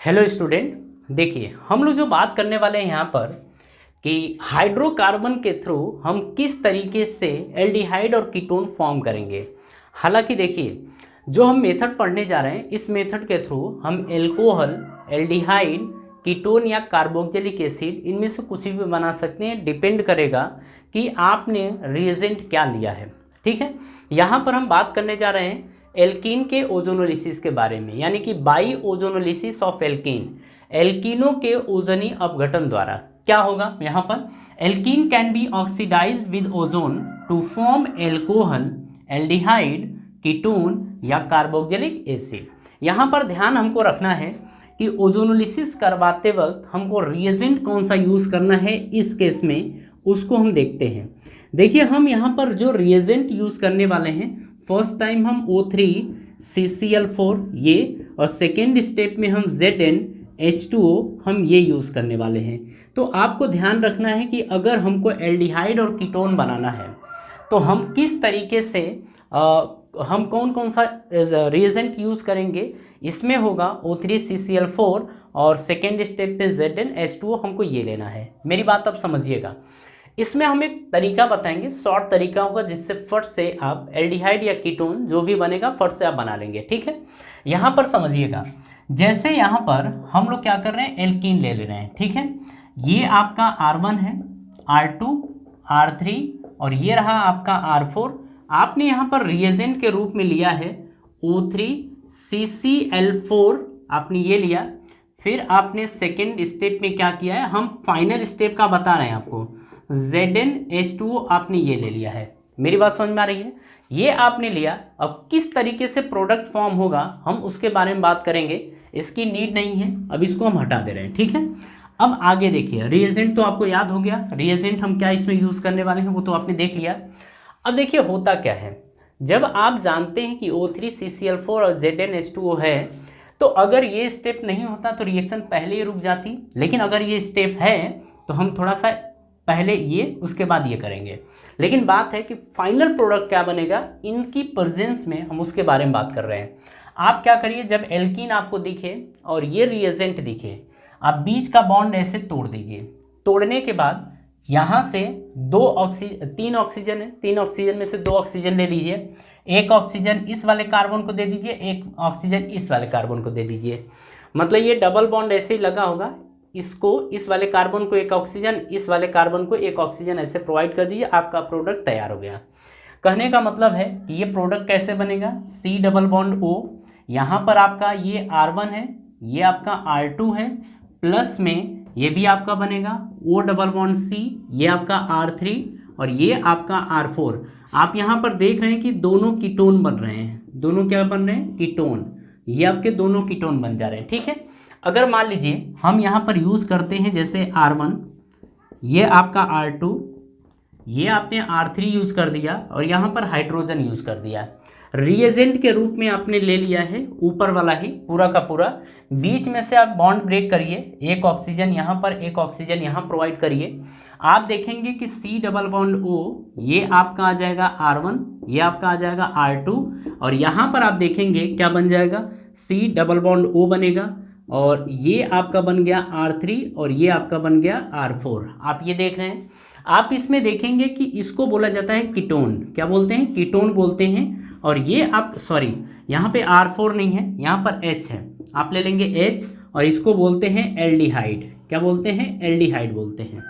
Hello student, देखिए हम लोग जो बात करने वाले हैं यहाँ पर कि हाइड्रोकार्बन के थ्रू हम किस तरीके से एल्डिहाइड और कीटोन फॉर्म करेंगे। हालांकि देखिए जो हम मेथड पढ़ने जा रहे हैं इस मेथड के थ्रू हम एल्कोहल, एल्डिहाइड, कीटोन या कार्बोक्सिलिक एसिड इनमें से कुछ भी बना सकते हैं। डिपेंड करेगा कि आपने रिएजेंट क्या लिया है। ठीक है, यहाँ पर हम बात करने जा रहे हैं एल्कीन के ओजोनोलिसिस के बारे में, यानी कि बाई ओजोनोलिसिस ऑफ एल्कीन। एल्कीनों के ओजनी अपघटन द्वारा क्या होगा। यहाँ पर alkene can be oxidised with ozone to form alcohol, aldehyde, ketone या कार्बोक्सिलिक एसिड। यहाँ पर ध्यान हमको रखना है कि ओजोनोलिसिस करवाते वक्त हमको रिएजेंट कौन सा यूज़ करना है। इस केस में उसको हम देखते हैं। देखिए हम यहाँ पर जो रिएजेंट यूज़ करने वाले हैं, फर्स्ट टाइम हम O3CCl4 ये, और सेकेंड स्टेप में हम ZnH2O हम ये यूज़ करने वाले हैं। तो आपको ध्यान रखना है कि अगर हमको एल्डिहाइड और कीटोन बनाना है तो हम किस तरीके से हम कौन कौन सा रिएजेंट यूज़ करेंगे। इसमें होगा O3CCl4 और सेकेंड स्टेप पे ZnH2O हमको ये लेना है। मेरी बात अब समझिएगा। इसमें हम एक तरीका बताएंगे, शॉर्ट तरीका होगा जिससे फट से आप एल्डिहाइड या कीटोन जो भी बनेगा फट से आप बना लेंगे। ठीक है, यहाँ पर समझिएगा। जैसे यहाँ पर हम लोग क्या कर रहे हैं, एल्कीन ले रहे हैं। ठीक है, ये आपका R1 है, R2, R3 और ये रहा आपका R4। आपने यहाँ पर रिएजेंट के रूप में लिया है O3CCl4, आपने ये लिया। फिर आपने सेकेंड स्टेप में क्या किया है, हम फाइनल स्टेप का बता रहे हैं आपको, ZnH2O आपने ये ले लिया है। मेरी बात समझ में आ रही है। ये आपने लिया। अब किस तरीके से प्रोडक्ट फॉर्म होगा हम उसके बारे में बात करेंगे। इसकी नीड नहीं है, अब इसको हम हटा दे रहे हैं। ठीक है, अब आगे देखिए, रिएजेंट तो आपको याद हो गया। रिएजेंट हम क्या इसमें यूज़ करने वाले हैं वो तो आपने देख लिया। अब देखिए होता क्या है, जब आप जानते हैं कि O3CCl4 और ZnH2O है तो अगर ये स्टेप नहीं होता तो रिएक्शन पहले ही रुक जाती। लेकिन अगर ये स्टेप है तो हम थोड़ा सा पहले ये उसके बाद ये करेंगे। लेकिन बात है कि फाइनल प्रोडक्ट क्या बनेगा, इनकी प्रेजेंस में हम उसके बारे में बात कर रहे हैं। आप क्या करिए, जब एल्कीन आपको दिखे और ये रिएजेंट दिखे, आप बीच का बॉन्ड ऐसे तोड़ दीजिए। तोड़ने के बाद यहाँ से तीन ऑक्सीजन है, तीन ऑक्सीजन में से 2 ऑक्सीजन ले लीजिए। एक ऑक्सीजन इस वाले कार्बन को दे दीजिए, एक ऑक्सीजन इस वाले कार्बन को दे दीजिए। मतलब ये डबल बॉन्ड ऐसे ही लगा होगा। इसको, इस वाले कार्बन को एक ऑक्सीजन, इस वाले कार्बन को एक ऑक्सीजन ऐसे प्रोवाइड कर दीजिए। आपका प्रोडक्ट तैयार हो गया। कहने का मतलब है कि ये प्रोडक्ट कैसे बनेगा, C डबल बॉन्ड O, यहाँ पर आपका ये R1 है, ये आपका R2 है, प्लस में ये भी आपका बनेगा O डबल बॉन्ड C, ये आपका R3 और ये आपका R4। आप यहाँ पर देख रहे हैं कि दोनों कीटोन बन रहे हैं। दोनों क्या बन रहे हैं, कीटोन। ये आपके दोनों कीटोन बन जा रहे हैं। ठीक है, अगर मान लीजिए हम यहाँ पर यूज़ करते हैं जैसे R1, ये आपका R2, ये आपने R3 यूज़ कर दिया और यहाँ पर हाइड्रोजन यूज़ कर दिया। रिएजेंट के रूप में आपने ले लिया है ऊपर वाला ही पूरा का पूरा। बीच में से आप बॉन्ड ब्रेक करिए, एक ऑक्सीजन यहाँ पर, एक ऑक्सीजन यहाँ प्रोवाइड करिए। आप देखेंगे कि C डबल बॉन्ड O ये आपका आ जाएगा R1, ये आपका आ जाएगा R2 और यहाँ पर आप देखेंगे क्या बन जाएगा, C डबल बॉन्ड O बनेगा और ये आपका बन गया R3 और ये आपका बन गया R4। आप ये देख रहे हैं। आप इसमें देखेंगे कि इसको बोला जाता है कीटोन। क्या बोलते हैं, कीटोन बोलते हैं। और ये आप सॉरी, यहाँ पे R4 नहीं है, यहाँ पर H है। आप ले लेंगे H और इसको बोलते हैं एल्डिहाइड। क्या बोलते हैं, एल्डिहाइड बोलते हैं।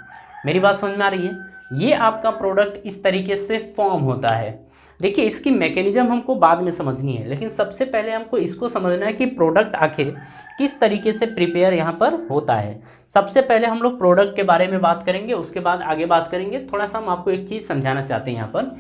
मेरी बात समझ में आ रही है। ये आपका प्रोडक्ट इस तरीके से फॉर्म होता है। देखिए इसकी मैकेनिज्म हमको बाद में समझनी है, लेकिन सबसे पहले हमको इसको समझना है कि प्रोडक्ट आखिर किस तरीके से प्रिपेयर यहाँ पर होता है। सबसे पहले हम लोग प्रोडक्ट के बारे में बात करेंगे, उसके बाद आगे बात करेंगे। थोड़ा सा हम आपको एक चीज़ समझाना चाहते हैं यहाँ पर।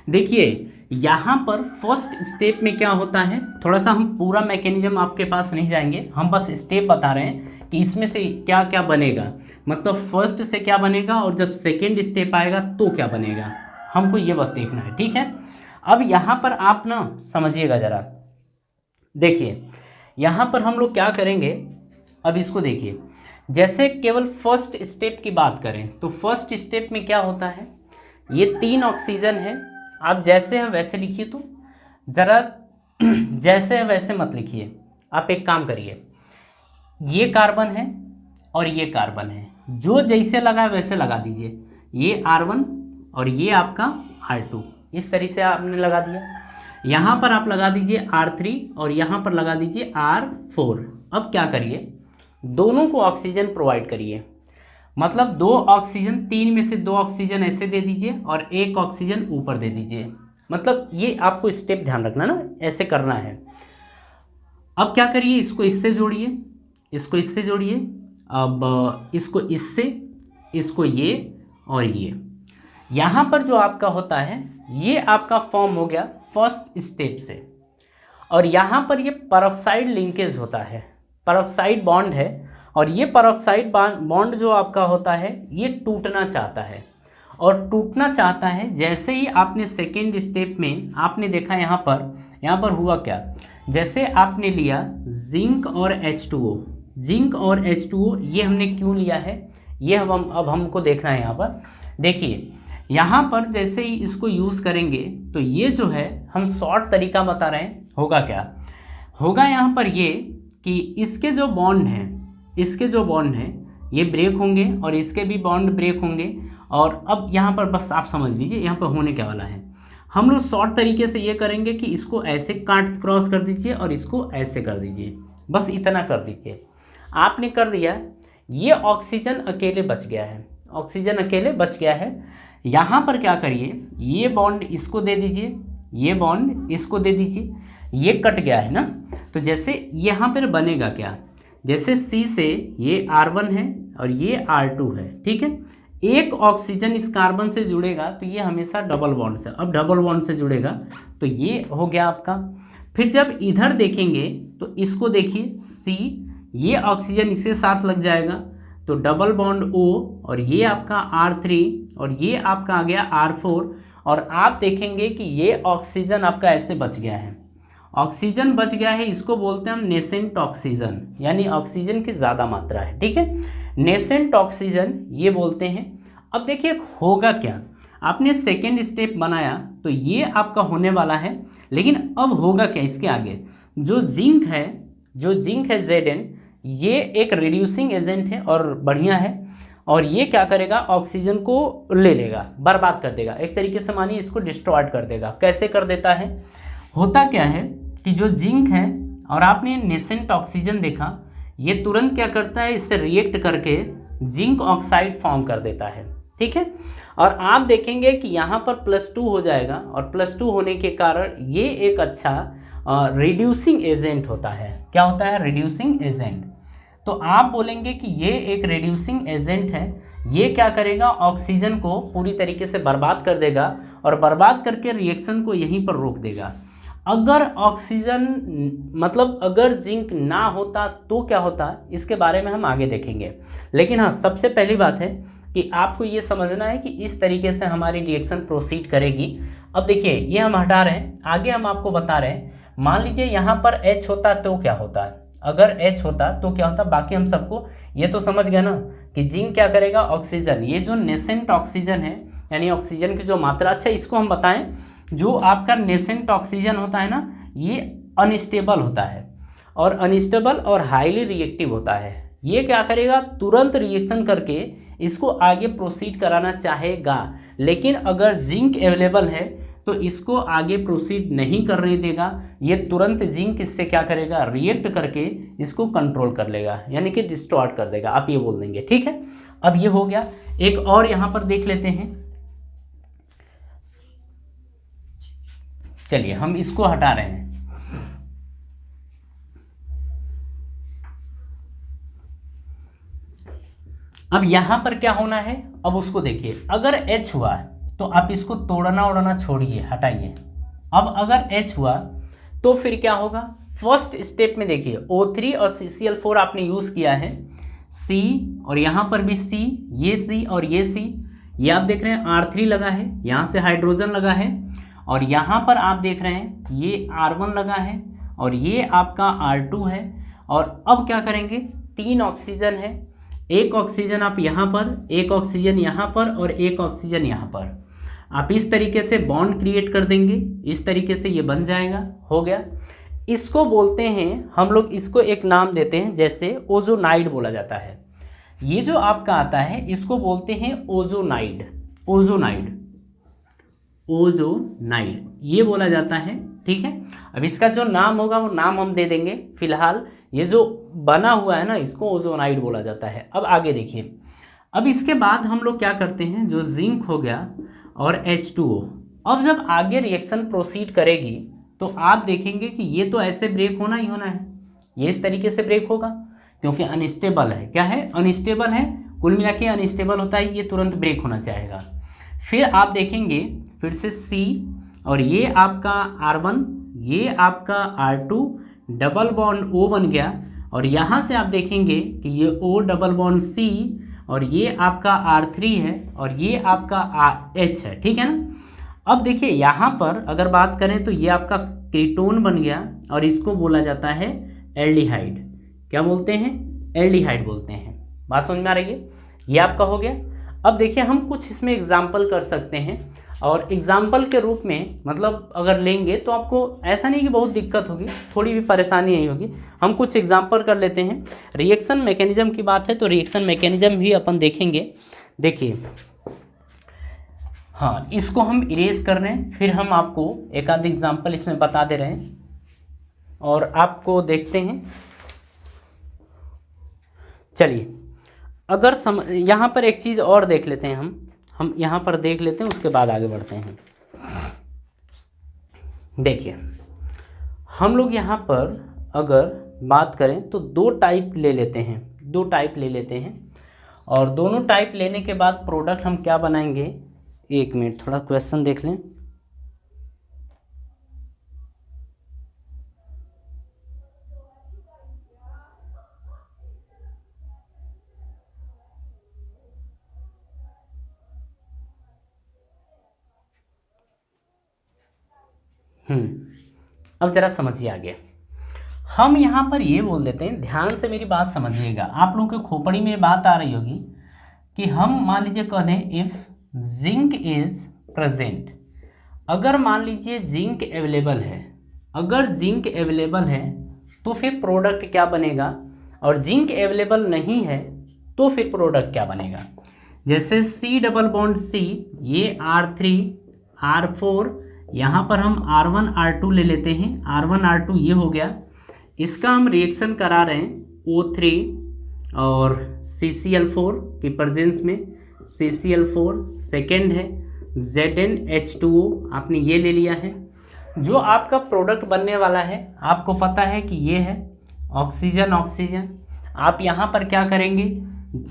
देखिए यहाँ पर फर्स्ट स्टेप में क्या होता है, थोड़ा सा हम पूरा मैकेनिज्म आपके पास नहीं जाएंगे, हम बस स्टेप बता रहे हैं कि इसमें से क्या क्या बनेगा। मतलब फर्स्ट से क्या बनेगा और जब सेकेंड स्टेप आएगा तो क्या बनेगा, हमको ये बस देखना है। ठीक है, अब यहाँ पर आप ना समझिएगा ज़रा। देखिए यहाँ पर हम लोग क्या करेंगे, अब इसको देखिए। जैसे केवल फर्स्ट स्टेप की बात करें तो फर्स्ट स्टेप में क्या होता है, ये 3 ऑक्सीजन है। आप जैसे हैं वैसे लिखिए, तो ज़रा जैसे हैं वैसे मत लिखिए। आप एक काम करिए, ये कार्बन है और ये कार्बन है, जो जैसे लगा है वैसे लगा दीजिए। ये R1 और ये आपका R2, इस तरीके से आपने लगा दिया। यहाँ पर आप लगा दीजिए R3 और यहाँ पर लगा दीजिए R4। अब क्या करिए, दोनों को ऑक्सीजन प्रोवाइड करिए, मतलब 2 ऑक्सीजन, 3 में से 2 ऑक्सीजन ऐसे दे दीजिए और 1 ऑक्सीजन ऊपर दे दीजिए। मतलब ये आपको स्टेप ध्यान रखना ना, ऐसे करना है। अब क्या करिए, इसको इससे जोड़िए, इसको इससे जोड़िए, अब इसको इससे, इसको ये और ये। यहाँ पर जो आपका होता है ये आपका फॉर्म हो गया फर्स्ट स्टेप से, और यहाँ पर ये पेरोक्साइड लिंकेज होता है, पेरोक्साइड बॉन्ड है, और ये पेरोक्साइड बॉन्ड जो आपका होता है ये टूटना चाहता है, और टूटना चाहता है जैसे ही आपने सेकेंड स्टेप में आपने देखा यहाँ पर हुआ क्या, जैसे आपने लिया जिंक और H2O, जिंक और H2O ये हमने क्यों लिया है ये अब हमको देखना है। यहाँ पर देखिए, यहाँ पर जैसे ही इसको यूज़ करेंगे तो ये जो है हम शॉर्ट तरीका बता रहे हैं, होगा क्या होगा यहाँ पर ये कि इसके जो बॉन्ड हैं ये ब्रेक होंगे और इसके भी बॉन्ड ब्रेक होंगे। और अब यहाँ पर बस आप समझ लीजिए यहाँ पर होने क्या वाला है, हम लोग शॉर्ट तरीके से ये करेंगे कि इसको ऐसे काट क्रॉस कर दीजिए और इसको ऐसे कर दीजिए, बस इतना कर दीजिए। आपने कर दिया, ये ऑक्सीजन अकेले बच गया है, ऑक्सीजन अकेले बच गया है। यहाँ पर क्या करिए, ये बॉन्ड इसको दे दीजिए, ये बॉन्ड इसको दे दीजिए, ये कट गया है ना, तो जैसे यहाँ पर बनेगा क्या, जैसे C से ये R1 है और ये R2 है, ठीक है। एक ऑक्सीजन इस कार्बन से जुड़ेगा तो ये हमेशा डबल बॉन्ड से, अब डबल बॉन्ड से जुड़ेगा तो ये हो गया आपका। फिर जब इधर देखेंगे तो इसको देखिए C, ये ऑक्सीजन इसके साथ लग जाएगा तो डबल बॉन्ड O, और ये आपका R3 और ये आपका आ गया R4, और आप देखेंगे कि ये ऑक्सीजन आपका ऐसे बच गया है, ऑक्सीजन बच गया है, इसको बोलते हैं हम नेसेंट ऑक्सीजन, यानी ऑक्सीजन की ज़्यादा मात्रा है, ठीक है, नेसेंट ऑक्सीजन ये बोलते हैं। अब देखिए होगा क्या, आपने सेकेंड स्टेप बनाया तो ये आपका होने वाला है, लेकिन अब होगा क्या इसके आगे, जो जिंक है Zn, ये एक रिड्यूसिंग एजेंट है और बढ़िया है, और ये क्या करेगा, ऑक्सीजन को ले लेगा, बर्बाद कर देगा, एक तरीके से मानिए इसको डिस्ट्रॉयड कर देगा। कैसे कर देता है, होता क्या है कि जो जिंक है और आपने नेसेंट ऑक्सीजन देखा, ये तुरंत क्या करता है, इससे रिएक्ट करके जिंक ऑक्साइड फॉर्म कर देता है, ठीक है। और आप देखेंगे कि यहाँ पर +2 हो जाएगा, और +2 होने के कारण ये एक अच्छा रिड्यूसिंग एजेंट होता है। क्या होता है, रिड्यूसिंग एजेंट। तो आप बोलेंगे कि ये एक रिड्यूसिंग एजेंट है, ये क्या करेगा, ऑक्सीजन को पूरी तरीके से बर्बाद कर देगा, और बर्बाद करके रिएक्शन को यहीं पर रोक देगा। अगर ऑक्सीजन मतलब अगर जिंक ना होता तो क्या होता, इसके बारे में हम आगे देखेंगे। लेकिन हाँ, सबसे पहली बात है कि आपको ये समझना है कि इस तरीके से हमारी रिएक्शन प्रोसीड करेगी। अब देखिए ये हम हटा रहे हैं, आगे हम आपको बता रहे हैं। मान लीजिए यहाँ पर H होता तो क्या होता है, अगर H होता तो क्या होता, बाकी हम सबको ये तो समझ गया ना कि जिंक क्या करेगा, ऑक्सीजन, ये जो नेसेंट ऑक्सीजन है यानी ऑक्सीजन की जो मात्रा, अच्छा इसको हम बताएं, जो आपका नेसेंट ऑक्सीजन होता है ना, ये अनस्टेबल होता है, और अनस्टेबल और हाईली रिएक्टिव होता है। ये क्या करेगा, तुरंत रिएक्शन करके इसको आगे प्रोसीड कराना चाहेगा, लेकिन अगर जिंक अवेलेबल है तो इसको आगे प्रोसीड नहीं करने देगा, ये तुरंत जिंक इससे क्या करेगा, रिएक्ट करके इसको कंट्रोल कर लेगा, यानी कि डिस्ट्रॉयड कर देगा, आप ये बोल देंगे, ठीक है। अब ये हो गया, एक और यहाँ पर देख लेते हैं, चलिए हम इसको हटा रहे हैं। अब यहां पर क्या होना है, अब उसको देखिए, अगर H हुआ तो आप इसको तोड़ना ओड़ना छोड़िए, हटाइए। अब अगर H हुआ तो फिर क्या होगा, फर्स्ट स्टेप में देखिए O3 और CCl4 आपने यूज किया है, C और यहां पर भी C, ये C और ये C, ये आप देख रहे हैं R3 लगा है, यहां से हाइड्रोजन लगा है, और यहाँ पर आप देख रहे हैं ये R1 लगा है और ये आपका R2 है। और अब क्या करेंगे, 3 ऑक्सीजन है, एक ऑक्सीजन आप यहाँ पर, एक ऑक्सीजन यहाँ पर और एक ऑक्सीजन यहाँ पर, आप इस तरीके से बॉन्ड क्रिएट कर देंगे, इस तरीके से ये बन जाएगा, हो गया। इसको बोलते हैं हम लोग, इसको एक नाम देते हैं, जैसे ओजोनाइड बोला जाता है। ये जो आपका आता है इसको बोलते हैं ओजोनाइड, ओजोनाइड, ओजोनाइड ये बोला जाता है। ठीक है, अब इसका जो नाम होगा वो नाम हम दे देंगे, फिलहाल ये जो बना हुआ है ना इसको ओजोनाइड बोला जाता है। अब आगे देखिए, अब इसके बाद हम लोग क्या करते हैं, जो जिंक हो गया और H2O, अब जब आगे रिएक्शन प्रोसीड करेगी तो आप देखेंगे कि ये तो ऐसे ब्रेक होना ही होना है, ये इस तरीके से ब्रेक होगा क्योंकि अनस्टेबल है। क्या है, अनस्टेबल है, कुल मिला के अनस्टेबल होता है, ये तुरंत ब्रेक होना चाहेगा। फिर आप देखेंगे फिर से C, और ये आपका R1, ये आपका R2, डबल बॉन्ड O बन गया, और यहाँ से आप देखेंगे कि ये O डबल बॉन्ड C, और ये आपका R3 है, और ये आपका H है। ठीक है ना। अब देखिए यहाँ पर अगर बात करें तो ये आपका कीटोन बन गया, और इसको बोला जाता है एल्डिहाइड। क्या बोलते हैं, एल्डिहाइड बोलते हैं। बात समझ में आ रही है, ये आपका हो गया। अब देखिए हम कुछ इसमें एग्जाम्पल कर सकते हैं, और एग्जाम्पल के रूप में मतलब अगर लेंगे तो आपको ऐसा नहीं कि बहुत दिक्कत होगी, थोड़ी भी परेशानी नहीं होगी। हम कुछ एग्जाम्पल कर लेते हैं। रिएक्शन मैकेनिज्म की बात है तो रिएक्शन मैकेनिज्म भी अपन देखेंगे। देखिए हाँ, इसको हम इरेज कर रहे हैं, फिर हम आपको एक आध एग्जाम्पल इसमें बता दे रहे हैं और आपको देखते हैं। चलिए अगर यहाँ पर एक चीज़ और देख लेते हैं, हम यहाँ पर देख लेते हैं, उसके बाद आगे बढ़ते हैं। देखिए हम लोग यहाँ पर अगर बात करें तो दो टाइप ले लेते हैं, दो टाइप ले लेते हैं, और दोनों टाइप लेने के बाद प्रोडक्ट हम क्या बनाएंगे। एक मिनट, थोड़ा क्वेश्चन देख लें। अब जरा समझिए आगे। हम यहाँ पर ये बोल देते हैं, ध्यान से मेरी बात समझिएगा, आप लोगों के खोपड़ी में बात आ रही होगी कि हम मान लीजिए कह दें इफ़ जिंक इज प्रेजेंट। अगर मान लीजिए जिंक अवेलेबल है, अगर जिंक अवेलेबल है तो फिर प्रोडक्ट क्या बनेगा, और जिंक अवेलेबल नहीं है तो फिर प्रोडक्ट क्या बनेगा। जैसे C डबल बॉन्ड C, ये R3 R4, यहाँ पर हम R1 R2 ले लेते हैं, R1 R2 ये हो गया, इसका हम रिएक्शन करा रहे हैं O3 और CCl4 की प्रेजेंस में, CCl4 सेकेंड है, ZnH2O आपने ये ले लिया है। जो आपका प्रोडक्ट बनने वाला है आपको पता है कि ये है ऑक्सीजन, ऑक्सीजन। आप यहाँ पर क्या करेंगे,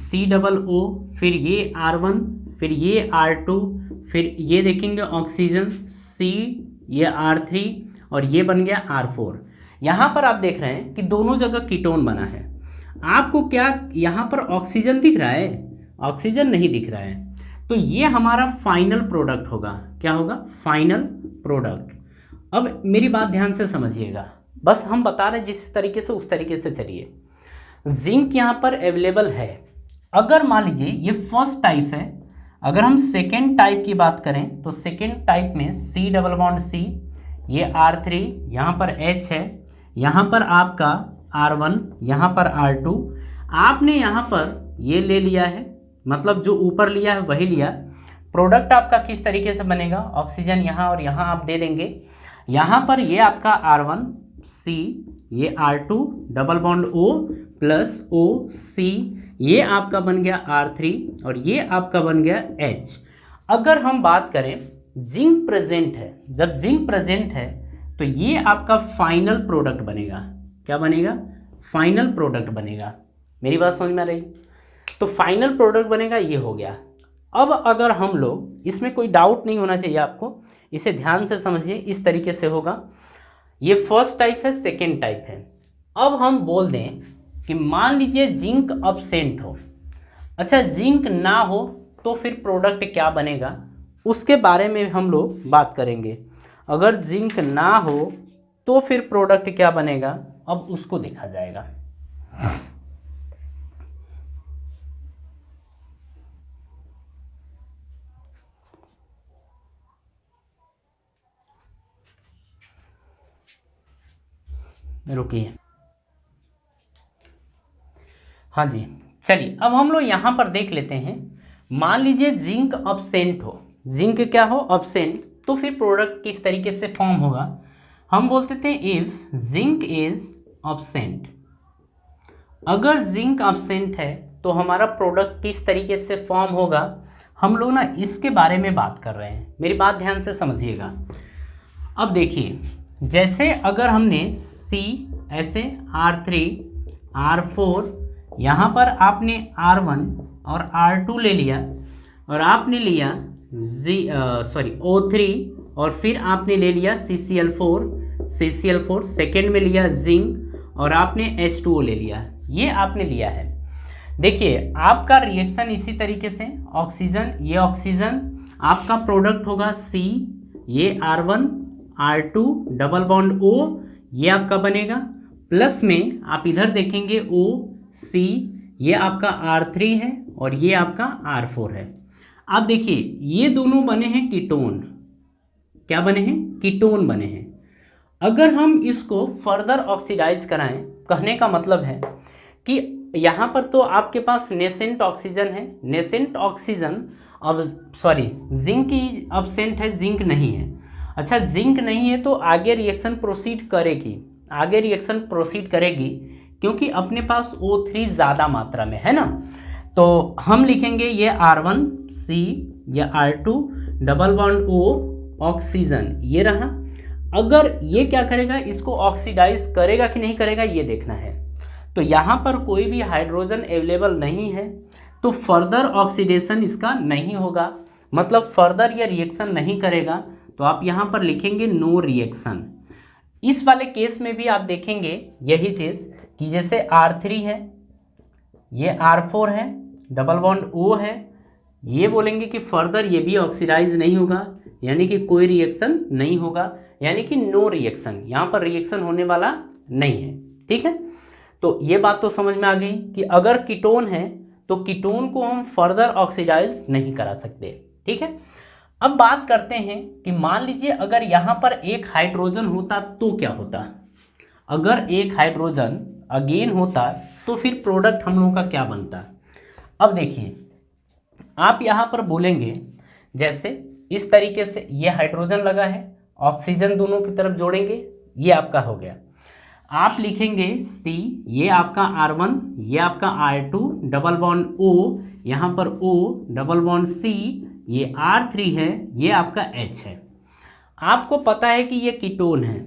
C+O, फिर ये R1, फिर ये R2, फिर ये देखेंगे ऑक्सीजन C, ये R3, और ये बन गया R4। यहाँ पर आप देख रहे हैं कि दोनों जगह कीटोन बना है। आपको क्या यहाँ पर ऑक्सीजन दिख रहा है, ऑक्सीजन नहीं दिख रहा है, तो ये हमारा फाइनल प्रोडक्ट होगा। क्या होगा, फाइनल प्रोडक्ट। अब मेरी बात ध्यान से समझिएगा, बस हम बता रहे हैं जिस तरीके से उस तरीके से चलिए। जिंक यहाँ पर अवेलेबल है, अगर मान लीजिए ये फर्स्ट टाइप है, अगर हम सेकेंड टाइप की बात करें तो सेकेंड टाइप में C डबल बॉन्ड C, ये R3, यहाँ पर H है, यहाँ पर आपका R1, यहाँ पर R2, आपने यहाँ पर ये ले लिया है, मतलब जो ऊपर लिया है वही लिया। प्रोडक्ट आपका किस तरीके से बनेगा, ऑक्सीजन यहाँ और यहाँ आप दे देंगे। यहाँ पर ये आपका R1 C, ये R2 double bond O plus O C, ये आपका बन गया R3, और ये आपका बन गया H। अगर हम बात करें जिंक प्रेजेंट है, जब जिंक प्रेजेंट है तो ये आपका फाइनल प्रोडक्ट बनेगा। क्या बनेगा, फाइनल प्रोडक्ट बनेगा। मेरी बात समझ में आ रही, तो फाइनल प्रोडक्ट बनेगा, ये हो गया। अब अगर हम लोग, इसमें कोई डाउट नहीं होना चाहिए आपको, इसे ध्यान से समझिए, इस तरीके से होगा। ये फर्स्ट टाइप है, सेकेंड टाइप है। अब हम बोल दें कि मान लीजिए जिंक अब्सेंट हो, अच्छा जिंक ना हो तो फिर प्रोडक्ट क्या बनेगा, उसके बारे में हम लोग बात करेंगे। अगर जिंक ना हो तो फिर प्रोडक्ट क्या बनेगा, अब उसको देखा जाएगा। रुकिए, हाँ जी, चलिए अब हम लोग यहाँ पर देख लेते हैं। मान लीजिए जिंक अब्सेंट हो, जिंक क्या हो, अब्सेंट, तो फिर प्रोडक्ट किस तरीके से फॉर्म होगा। हम बोलते थे इफ जिंक इज अब्सेंट, अगर जिंक अब्सेंट है तो हमारा प्रोडक्ट किस तरीके से फॉर्म होगा, हम लोग ना इसके बारे में बात कर रहे हैं। मेरी बात ध्यान से समझिएगा। अब देखिए, जैसे अगर हमने C ऐसे R3 R4, यहाँ पर आपने R1 और R2 ले लिया, और आपने लिया O3, और फिर आपने ले लिया CCl4, सेकेंड में लिया जिंक, और आपने H2O ले लिया, ये आपने लिया है। देखिए आपका रिएक्शन इसी तरीके से, ऑक्सीजन, ये ऑक्सीजन, आपका प्रोडक्ट होगा C, ये R1 R2 double bond O, ये आपका बनेगा, प्लस में आप इधर देखेंगे OC, ये आपका R3 है और ये आपका R4 है। आप देखिए ये दोनों बने हैं कीटोन, क्या बने हैं, कीटोन बने हैं। अगर हम इसको फर्दर ऑक्सीडाइज कराएं, कहने का मतलब है कि यहाँ पर तो आपके पास नेसेंट ऑक्सीजन है, नेसेंट ऑक्सीजन, अब जिंक ही अब्सेंट है, जिंक नहीं है। अच्छा जिंक नहीं है तो आगे रिएक्शन प्रोसीड करेगी, आगे रिएक्शन प्रोसीड करेगी, क्योंकि अपने पास O3 ज़्यादा मात्रा में है ना। तो हम लिखेंगे ये R1C, ये R2 double bond O, oxygen ये रहा। अगर ये क्या करेगा, इसको ऑक्सीडाइज करेगा कि नहीं करेगा, ये देखना है। तो यहाँ पर कोई भी हाइड्रोजन अवेलेबल नहीं है, तो फर्दर ऑक्सीडेशन इसका नहीं होगा, मतलब फर्दर ये रिएक्शन नहीं करेगा। तो आप यहाँ पर लिखेंगे नो रिएक्शन। इस वाले केस में भी आप देखेंगे यही चीज़ कि जैसे R3 है, ये R4 है, डबल बॉन्ड O है, ये बोलेंगे कि फर्दर ये भी ऑक्सीडाइज नहीं होगा, यानी कि कोई रिएक्शन नहीं होगा, यानी कि नो रिएक्शन, यहाँ पर रिएक्शन होने वाला नहीं है। ठीक है, तो ये बात तो समझ में आ गई कि अगर कीटोन है तो कीटोन को हम फर्दर ऑक्सीडाइज नहीं करा सकते। ठीक है, अब बात करते हैं कि मान लीजिए अगर यहाँ पर एक हाइड्रोजन होता तो क्या होता। अगर एक हाइड्रोजन अगेन होता तो फिर प्रोडक्ट हम लोगों का क्या बनता। अब देखिए आप यहाँ पर बोलेंगे, जैसे इस तरीके से ये हाइड्रोजन लगा है, ऑक्सीजन दोनों की तरफ जोड़ेंगे, ये आपका हो गया। आप लिखेंगे C, ये आपका R1, ये आपका R2 डबल बॉन्ड O, यहाँ पर O डबल बॉन्ड C, ये R3 है, ये आपका H है। आपको पता है कि ये कीटोन है,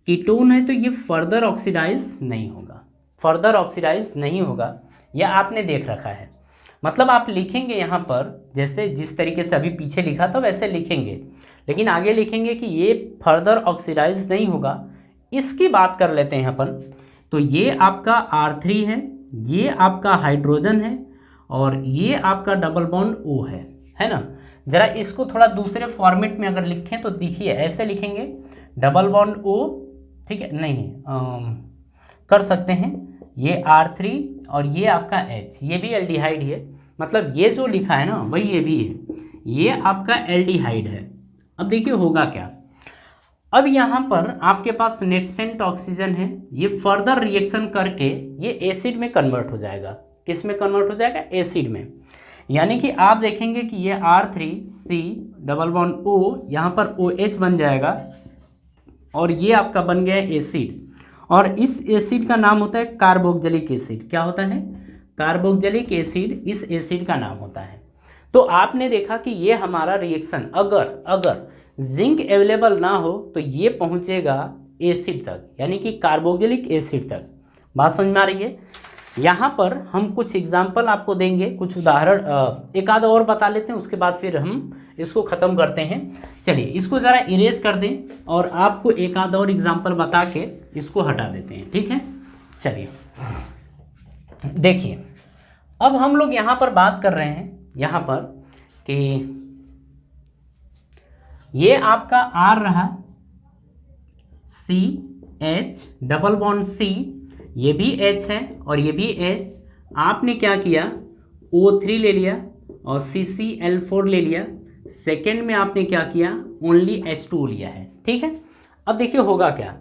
कीटोन है तो ये फर्दर ऑक्सीडाइज नहीं होगा, फर्दर ऑक्सीडाइज नहीं होगा, यह आपने देख रखा है। मतलब आप लिखेंगे यहाँ पर जैसे जिस तरीके से अभी पीछे लिखा था वैसे लिखेंगे, लेकिन आगे लिखेंगे कि ये फर्दर ऑक्सीडाइज नहीं होगा। इसकी बात कर लेते हैं अपन। तो ये आपका R3 है, ये आपका हाइड्रोजन है, और ये आपका डबल बॉन्ड O है ना। ज़रा इसको थोड़ा दूसरे फॉर्मेट में अगर लिखें तो देखिए ऐसे लिखेंगे, डबल बॉन्ड O, ठीक है, नहीं कर सकते हैं, ये R3 और ये आपका H, ये भी एल्डिहाइड है, मतलब ये जो लिखा है ना वही ये भी है, ये आपका एल्डिहाइड है। अब देखिए होगा क्या, अब यहाँ पर आपके पास नेसेंट ऑक्सीजन है, ये फर्दर रिएक्शन करके ये एसिड में कन्वर्ट हो जाएगा। किस में कन्वर्ट हो जाएगा, एसिड में। यानी कि आप देखेंगे कि ये R3C डबल बॉन्ड O, यहाँ पर OH बन जाएगा, और ये आपका बन गया एसिड, और इस एसिड का नाम होता है कार्बोक्जिलिक एसिड। क्या होता है, कार्बोक्जिलिक एसिड इस एसिड का नाम होता है। तो आपने देखा कि ये हमारा रिएक्शन अगर जिंक अवेलेबल ना हो तो ये पहुंचेगा एसिड तक, यानी कि कार्बोक्जिलिक एसिड तक। बात समझ में आ रही है। यहाँ पर हम कुछ एग्जाम्पल आपको देंगे, कुछ उदाहरण एक आधा और बता लेते हैं, उसके बाद फिर हम इसको ख़त्म करते हैं। चलिए इसको ज़रा इरेज कर दें और आपको एक आधा और एग्जाम्पल बता के इसको हटा देते हैं। ठीक है, चलिए देखिए अब हम लोग यहाँ पर बात कर रहे हैं यहाँ पर कि ये आपका R रहा, CH डबल बॉन्ड C, ये भी H है और ये भी H। आपने क्या किया, O3 ले लिया और CCl4 ले लिया, सेकेंड में आपने क्या किया, ओनली H2 लिया है। ठीक है, अब देखिए होगा क्या,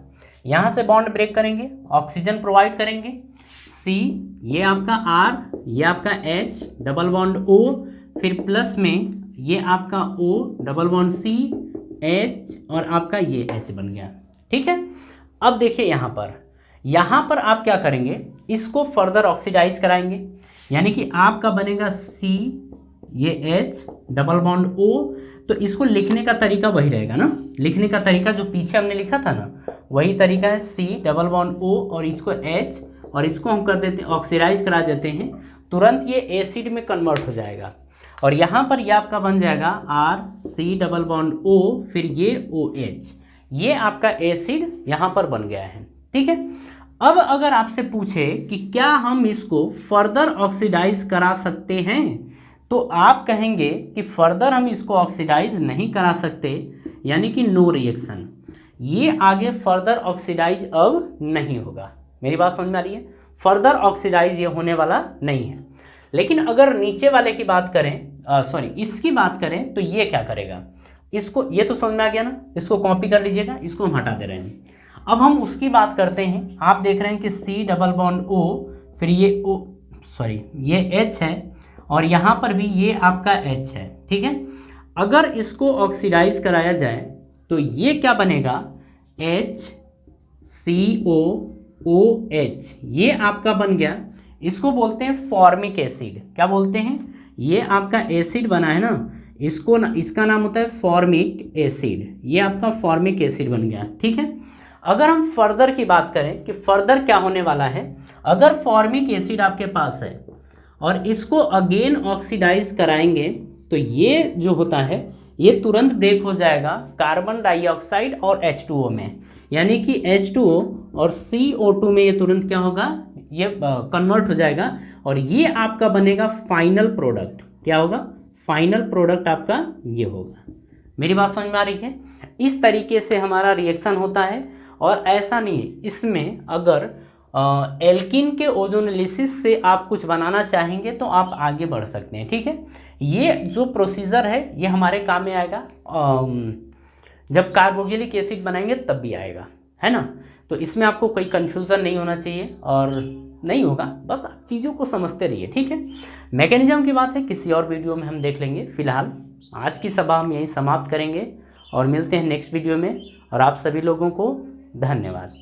यहाँ से बॉन्ड ब्रेक करेंगे, ऑक्सीजन प्रोवाइड करेंगे, C, ये आपका R, ये आपका H, डबल बॉन्ड O, फिर प्लस में ये आपका O, double bond C, H और आपका ये H बन गया। ठीक है, अब देखिए यहाँ पर आप क्या करेंगे, इसको फर्दर ऑक्सीडाइज कराएंगे, यानी कि आपका बनेगा C, ये H, डबल बॉन्ड O। तो इसको लिखने का तरीका वही रहेगा ना, लिखने का तरीका जो पीछे हमने लिखा था ना, वही तरीका है, C, डबल बॉन्ड O और इसको H और इसको हम कर देते हैं ऑक्सीडाइज करा देते हैं, तुरंत ये एसिड में कन्वर्ट हो जाएगा और यहाँ पर ये आपका बन जाएगा R, C, double bond O, फिर ये OH, ये आपका एसिड यहाँ पर बन गया है। ठीक है, अब अगर आपसे पूछे कि क्या हम इसको फर्दर ऑक्सीडाइज करा सकते हैं, तो आप कहेंगे कि फर्दर हम इसको ऑक्सीडाइज नहीं करा सकते, यानी कि नो रिएक्शन, ये आगे फर्दर ऑक्सीडाइज अब नहीं होगा। मेरी बात समझ में आ रही है, फर्दर ऑक्सीडाइज ये होने वाला नहीं है। लेकिन अगर नीचे वाले की बात करें, इसकी बात करें, तो ये क्या करेगा, इसको, ये तो समझ में आ गया ना, इसको कॉपी कर लीजिएगा, इसको हम हटा दे रहे हैं। अब हम उसकी बात करते हैं, आप देख रहे हैं कि C, डबल बॉन्ड O, फिर ये ये H है और यहाँ पर भी ये आपका H है। ठीक है, अगर इसको ऑक्सीडाइज कराया जाए तो ये क्या बनेगा, HCOOH, ये आपका बन गया, इसको बोलते हैं फॉर्मिक एसिड। क्या बोलते हैं, ये आपका एसिड बना है ना, इसको ना, इसका नाम होता है फॉर्मिक एसिड, ये आपका फॉर्मिक एसिड बन गया। ठीक है, अगर हम फर्दर की बात करें कि फर्दर क्या होने वाला है, अगर फॉर्मिक एसिड आपके पास है और इसको अगेन ऑक्सीडाइज कराएंगे तो ये जो होता है ये तुरंत ब्रेक हो जाएगा कार्बन डाइऑक्साइड और H2O में, यानी कि H2O और CO2 में ये तुरंत क्या होगा, ये कन्वर्ट हो जाएगा और ये आपका बनेगा फाइनल प्रोडक्ट। क्या होगा, फाइनल प्रोडक्ट आपका ये होगा। मेरी बात समझ में आ रही है, इस तरीके से हमारा रिएक्शन होता है। और ऐसा नहीं है, इसमें अगर एल्कीन के ओजोनोलिसिस से आप कुछ बनाना चाहेंगे तो आप आगे बढ़ सकते हैं। ठीक है, ये जो प्रोसीजर है ये हमारे काम में आएगा, जब कार्बोक्सिलिक एसिड बनाएंगे तब भी आएगा, है ना। तो इसमें आपको कोई कन्फ्यूज़न नहीं होना चाहिए और नहीं होगा, बस आप चीज़ों को समझते रहिए। ठीक है, मैकेनिज्म की बात है किसी और वीडियो में हम देख लेंगे। फिलहाल आज की सभा हम यहीं समाप्त करेंगे और मिलते हैं नेक्स्ट वीडियो में। और आप सभी लोगों को धन्यवाद।